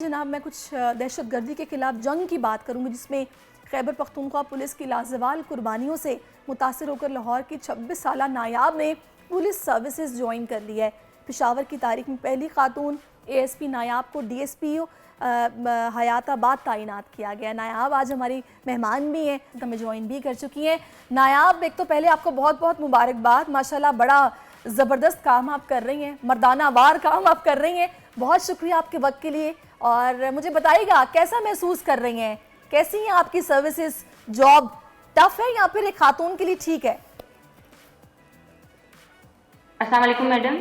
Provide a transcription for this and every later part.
जनाब मैं कुछ दहशतगर्दी के ख़िलाफ़ जंग की बात करूंगी जिसमें खैबर पख्तूनख्वा पुलिस की लाजवाल कुर्बानियों से मुतासिर होकर लाहौर की 26 साला नायाब ने पुलिस सर्विसेज ज्वाइन कर ली है। पेशावर की तारीख में पहली खातून एएसपी नायाब को डीएसपी हयाताबाद तैनात किया गया। नायाब आज हमारी मेहमान भी हैं, हमें ज्वाइन भी कर चुकी हैं। नायाब, एक तो पहले आपको बहुत बहुत मुबारकबाद, माशाल्लाह बड़ा ज़बरदस्त काम आप कर रही हैं, मर्दाना वार काम आप कर रही हैं। बहुत शुक्रिया आपके वक्त के लिए। और मुझे बताइएगा कैसा महसूस कर रही हैं, कैसी हैं आपकी सर्विसेज, जॉब टफ है या फिर एक खातून के लिए ठीक है? अस्सलाम वालेकुम मैडम,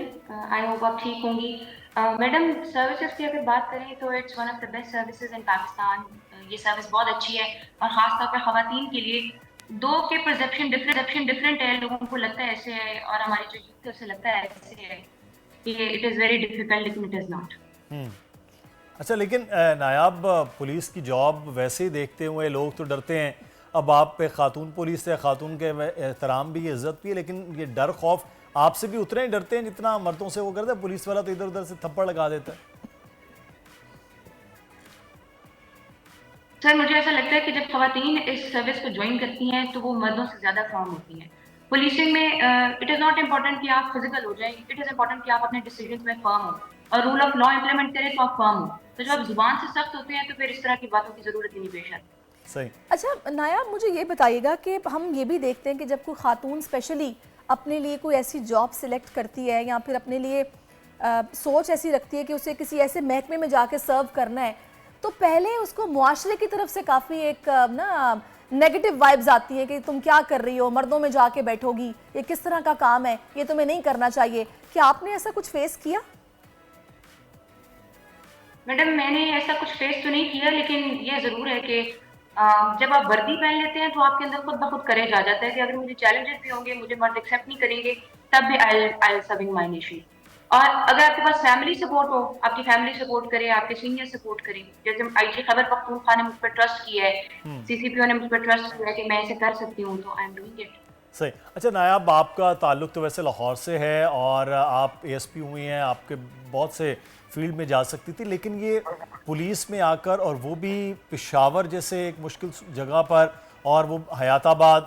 आई होप आप ठीक होंगी। मैडम, सर्विसेज की अगर बात करें तो it's one of the best services in Pakistan. ये सर्विस बहुत अच्छी है और ख़ास तौर पर ख़वातीन के लिए। दो के परसेप्शन डिफरेंट है, लोगों को लगता है ऐसे है और हमारी जो यूथ है उसे लगता है ऐसे है कि इट इज़ वेरी डिफिकल्ट, लेकिन इट इज़ नॉट। अच्छा, लेकिन नायाब, पुलिस की जॉब वैसे ही देखते हुए लोग तो डरते हैं। अब आप पे खातून पुलिस है, खातून के एहतराम भी है, इज़्ज़त भी है, लेकिन ये डर खौफ आपसे भी उतने ही डरते हैं जितना मर्दों से वो करते हैं। पुलिस वाला तो इधर उधर से थप्पड़ लगा देता है। सर, मुझे ऐसा लगता है कि जब ख़वातीन इस सर्विस को ज्वाइन करती हैं तो वो मर्दों से ज़्यादा फॉर्म होती हैं। पुलिसिंग में इट इज़ नॉट इम्पोर्टेंट कि आप फिजिकल हो जाएं, इट इज़ इम्पोर्टेंट कि आप अपने डिसीजंस में फर्म हो और रूल ऑफ लॉ इम्प्लीमेंट करें तो आप फर्म हो। तो जब आप जुबान से सख्त होते हैं तो फिर इस तरह की बातों की ज़रूरत ही नहीं पेश आती। सही। अच्छा नायाब, मुझे ये बताइएगा कि हम ये भी देखते हैं कि जब कोई खातून स्पेशली अपने लिए कोई ऐसी जॉब सिलेक्ट करती है या फिर अपने लिए सोच ऐसी रखती है कि उसे किसी ऐसे महकमे में जाके सर्व करना है, तो पहले उसको मुआशरे की तरफ से काफ़ी एक ना नेगेटिव वाइब्स आती हैं कि तुम क्या कर रही हो, मर्दों में जाके बैठोगी, ये किस तरह का काम है, ये तुम्हें नहीं करना चाहिए। क्या आपने ऐसा कुछ फेस किया? मैडम, मैंने ऐसा कुछ फेस तो नहीं किया, लेकिन ये ज़रूर है कि जब आप वर्दी पहन लेते हैं तो आपके अंदर खुद ब खुद करेज आ जाता है कि अगर मुझे चैलेंजेस भी होंगे, मुझे मर्द एक्सेप्ट नहीं करेंगे, तब भी आई सर्विंग माय नेशन। और अगर आपके पास फैमिली सपोर्ट हो, आपकी फैमिली सपोर्ट करे, आपके सीनियर सपोर्ट करें, जैसे आईजी खैबर पख्तूनख्वा ने मुझ पर ट्रस्ट किया है, सीसीपीओ ने मुझ पर ट्रस्ट किया है कि मैं इसे कर सकती हूँ, तो आई एम डूइंग इट। सही। अच्छा नायाब, आपका ताल्लुक़ तो वैसे लाहौर से है और आप एएसपी हुई हैं, आपके बहुत से फील्ड में जा सकती थी, लेकिन ये पुलिस में आकर, और वो भी पेशावर जैसे एक मुश्किल जगह पर, और वो हयाताबाद,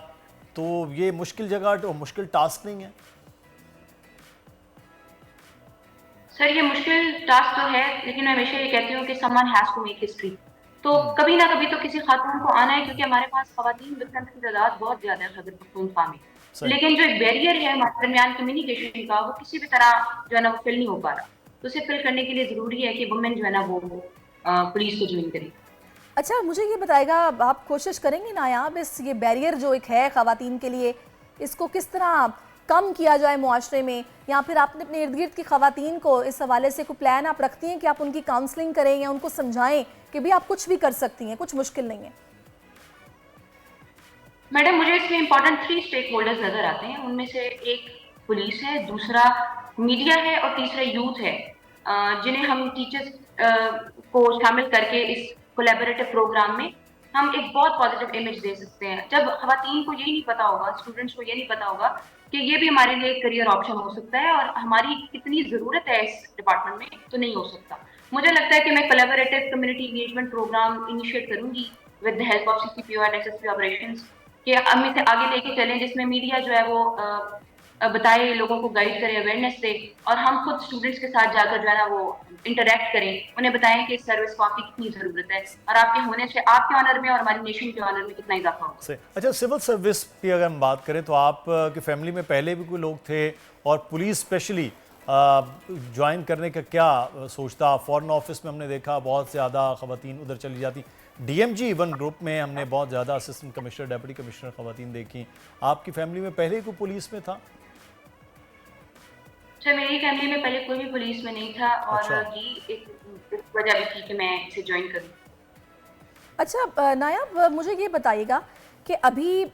तो ये मुश्किल जगह और मुश्किल टास्क नहीं है? सर, ये मुश्किल टास्क तो है, लेकिन मैं हमेशा ये कहती हूँ कि someone has to make history. तो कभी ना कभी तो किसी खातून को आना है, क्योंकि हमारे पास खवातीन विक्टिम्स की तादाद बहुत ज्यादा है खैबर पख्तूनख्वा में। सही। लेकिन जो एक बैरियर है हमारे दरमियान कम्युनिकेशन का, वो किसी भी तरह जो है ना वो फिल नहीं हो पा रहा। तो उसे फिल करने के लिए जरूरी है कि वुमेन जो है ना वो पुलिस को ज्वाइन करे। अच्छा मुझे ये बताएगा, आप कोशिश करेंगी नायाब इस ये बैरियर जो एक है ख़वातीन के लिए, इसको किस तरह कम किया जाए मुआशरे में, या फिर आपने अपने इर्द गिर्द की ख़वातीन को इस हवाले से कोई प्लान आप रखती हैं कि आप उनकी काउंसलिंग करें या उनको समझाएं कि भी आप कुछ भी कर सकती हैं, कुछ मुश्किल नहीं है? मैडम, मुझे इसमें इम्पोर्टेंट 3 स्टेक होल्डर्स नजर आते हैं। उनमें से एक पुलिस है, दूसरा मीडिया है और तीसरा यूथ है, जिन्हें हम टीचर्स को शामिल करके इस कोलैबोरेटिव प्रोग्राम में हम एक बहुत पॉजिटिव इमेज दे सकते हैं। जब खवातीन को यही नहीं पता होगा, स्टूडेंट्स को ये नहीं पता होगा कि ये भी हमारे लिए एक करियर ऑप्शन हो सकता है और हमारी कितनी ज़रूरत है इस डिपार्टमेंट में, तो नहीं हो सकता। मुझे लगता है कि मैं collaborative community engagement programme initiate करूंगी with the help of CCPO and SSP operations, कि हम इसे आगे लेके चलें, जिसमें मीडिया जो है वो बताए, लोगों को गाइड करे, अवेयरनेस दे, और हम खुद स्टूडेंट्स के साथ जाकर जो है ना वो इंटरेक्ट करें, उन्हें बताएं कि इस सर्विस को आपकी कितनी ज़रूरत है और आपके होने से आपके ऑनर में और हमारी नेशन के ऑनर में कितना इजाफा होगा। सही। अच्छा, सिविल सर्विस की अगर हम बात करें तो आप की फैमिली में पहले भी कोई लोग थे, और पुलिस स्पेशली ज्वाइन करने का क्या सोचता? फॉरेन ऑफिस में हमने देखा बहुत ज़्यादा ख़वातीन उधर चली जाती, डीएमजी इवन ग्रुप में हमने बहुत ज़्यादा असिस्टेंट कमिश्नर, डिप्टी कमिश्नर ख़वातीन देखी। आपकी फैमिली में पहले कोई पुलिस में था? अच्छा, मेरी फैमिली में पहले कोई भी पुलिस में नहीं था और अच्छा। ये एक वजह भी थी कि मैं इसे ज्वाइन करूँ। अच्छा नायाब, मुझे ये बताइएगा कि अभी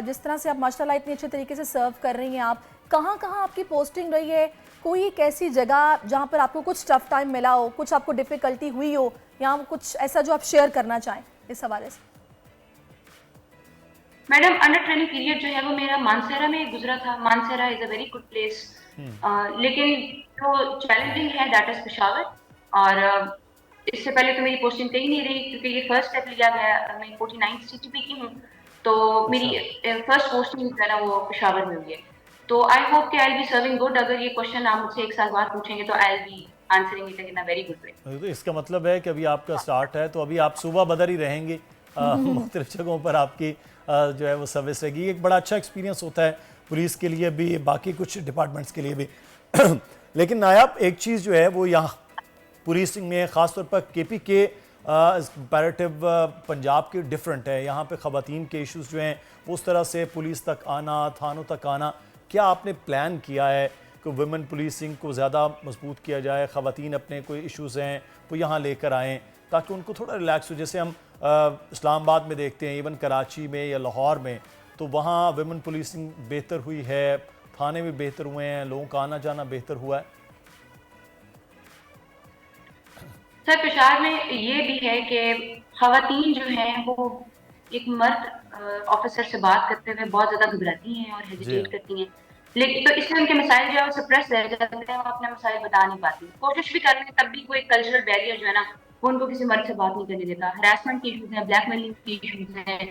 जिस तरह से आप माशाल्लाह इतने अच्छे तरीके से सर्व कर रही हैं, आप कहाँ कहाँ आपकी पोस्टिंग रही है? कोई एक ऐसी जगह जहाँ पर आपको कुछ टफ टाइम मिला हो, कुछ आपको डिफ़िकल्टी हुई हो, या कुछ ऐसा जो आप शेयर करना चाहें इस हवाले से? मैडम, अंडर ट्रेनिंग पीरियड जो है वो मेरा मानसेरा में गुजरा था। Mansehra is a very good place, लेकिन जो चैलेंजिंग है दैट इज़ पेशावर। और اس سے پہلے تو میری پوسٹنگ کہیں نہیں رہی کیونکہ یہ فرسٹ اسٹیپ لیا گیا. میں 49 CTP کی ہوں تو میری فرسٹ پوسٹنگ جو ہے نا وہ پشاور میں ہوئی ہے. تو آئی ہوپ کہ آئی بی سرونگ گڈ. اگر یہ کوشچن آپ مجھ سے 1 سال بعد پوچھیں گے تو I be answering it in a very good way. تو اس کا مطلب ہے کہ ابھی آپ کا سٹارٹ ہے تو ابھی آپ صوبہ بدر ہی رہیں گے, مختلف جگہوں پر آپ کی جو ہے وہ سروس رہے گی. ایک بڑا اچھا ایکسپیرینس ہوتا ہے پولیس کے لیے بھی, باقی کچھ ڈپارٹمنٹس کے لیے بھی. لیکن نایاب ایک چیز جو ہے وہ یہاں پولیسنگ میں خاص طور پر کے پی کے کمپیریٹیو پنجاب کے ڈیفرنٹ ہے. یہاں پہ خواتین کے ایشوز جو ہیں اس طرح سے پولیس تک آنا, تھانوں تک آنا, کیا آپ نے پلان کیا ہے کہ ویمن پولیسنگ کو زیادہ مضبوط کیا جائے, خواتین اپنے کوئی ایشوز ہیں وہ یہاں لے کر آئیں تاکہ ان کو تھوڑا ریلیکس ہو؟ جیسے ہم اسلام آباد میں دیکھتے ہیں, ایون کراچی میں یا لاہور میں, تو وہاں ویمن پولیسنگ بہتر ہوئی ہے, تھانے بھی بہتر ہوئے ہیں, لوگوں کا آنا جانا بہتر ہوا ہے. سر پشاور میں یہ بھی ہے کہ خواتین جو ہیں وہ ایک مرد آفیسر سے بات کرتے ہوئے بہت زیادہ گھبراتی ہیں اور ہیزیٹیٹ کرتی ہیں, لیکن تو اس میں ان کے مسائل جو ہے وہ سپریس رہ جاتے ہیں, وہ اپنے مسائل بتا نہیں پاتی. کوشش بھی کر رہے ہیں تب بھی کوئی کلچرل بیریئر جو ہے نا وہ ان کو کسی مرد سے بات نہیں کرنے دیتا. ہراسمنٹ کے ایشوز ہیں, بلیک میلنگ کے ایشوز ہیں,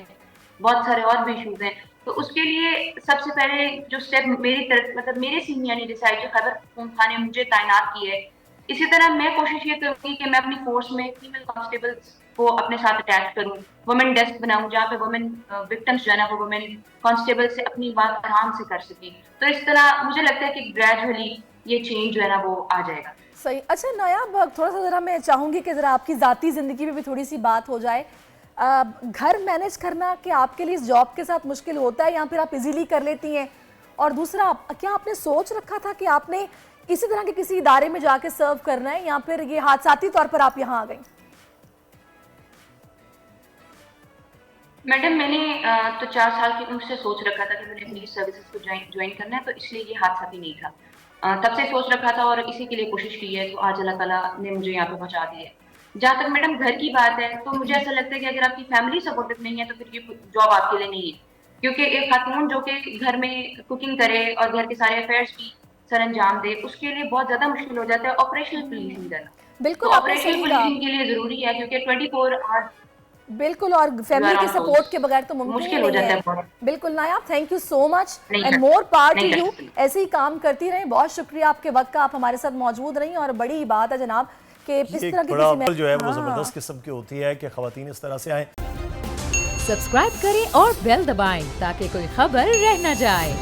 بہت سارے اور بھی ایشوز ہیں. تو اس کے لیے سب سے پہلے جو اسٹیپ میری طرف مطلب میرے سینئر نے ڈیسائڈ جو خیبر پختونخوا نے مجھے تعینات کی ہے, اسی طرح میں کوشش یہ کروں گی کہ میں اپنی فورس میں فیمیل کانسٹیبلس کو اپنے ساتھ اٹیچ کروں, وومن ڈیسک بناؤں جہاں پہ وومن وکٹمس جو ہے نا وہ وومن کانسٹیبل سے اپنی بات آرام سے کر سکیں. تو اس طرح مجھے لگتا ہے کہ گریجولی یہ چینج جو ہے نا وہ آ جائے گا. صحیح. اچھا نایاب, تھوڑا سا ذرا میں چاہوں گی کہ ذرا آپ کی ذاتی زندگی میں بھی تھوڑی سی بات ہو جائے. گھر مینیج کرنا کہ آپ کے لیے اس جاب کے ساتھ مشکل ہوتا ہے یا پھر آپ ایزیلی کر لیتی ہیں؟ اور دوسرا, کیا آپ نے سوچ رکھا تھا کہ آپ نے اسی طرح کے کسی ادارے میں جا کے سرو کرنا ہے یا پھر یہ حادثاتی طور پر آپ یہاں آ گئیں؟ میڈم میں نے تو 4 سال کی عمر سے سوچ رکھا تھا کہ میں نے پولیس سروسز کو جوائن کرنا ہے, تو اس لیے یہ حادثہ بھی نہیں تھا. تب سے سوچ رکھا تھا اور اسی کے لیے کوشش کی ہے, تو آج اللہ تعالیٰ نے مجھے یہاں پہ پہنچا دی ہے. جہاں تک میڈم گھر کی بات ہے تو مجھے ایسا لگتا ہے کہ اگر آپ کی فیملی سپورٹو نہیں ہے تو پھر یہ جاب آپ کے لیے نہیں ہے, کیونکہ ایک خاتون جو کہ گھر میں کوکنگ کرے اور گھر کے سارے افیئرس بھی سر انجام دے, اس کے لیے بہت زیادہ مشکل ہو جاتا ہے آپریشنل پولیسنگ کرنا. بالکل تو آپ نے آپریشنل صحیح کہا, پولیسنگ کے لیے ضروری ہے کیونکہ 24 آورس بالکل, اور فیملی کے سپورٹ کے بغیر تو ممکن ہی مشکل ہو نہیں جاتا ہے. ہے. بالکل نایاب, تھینک یو سو مچ نہیں اینڈ کر مور پاور ٹو نہیں کر یو. سکتی. ایسے ہی کام کرتی رہیں. بہت شکریہ آپ کے وقت کا, آپ ہمارے ساتھ موجود رہیں, اور بڑی بات ہے جناب کہ اس ایک طرح کی بڑا کسی جو ہے وہ زبردست قسم کی ہوتی ہے کہ خواتین اس طرح سے آئیں. سبسکرائب کریں اور بیل دبائیں تاکہ کوئی خبر رہ نہ جائے.